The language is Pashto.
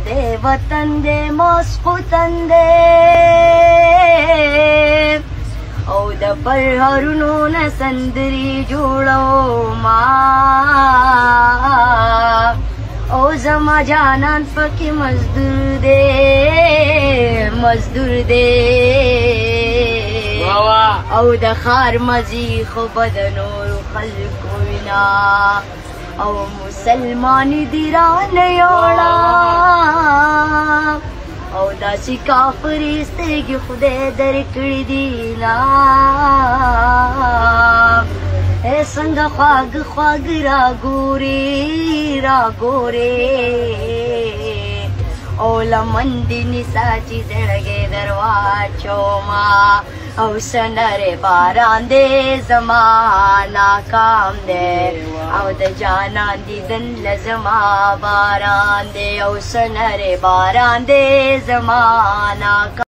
دې وطن دې مسقطن دې او د پرهرونو نه سندري جوړو ما او زما جانان پکې مزدور دې او د خار مزي خو بد نور خلکو وینا او مسلمان دی رانه یوړه او داسې کافرې سترګې خدای درکړې دي نا څنګه خواږ خواږ راګورې او لمن دې نیسا چې زړګې درواچوما او سنره باران دې زما ناکام دې او د جانان دیدن لزما باران دې او سنره باران دې زما ناکام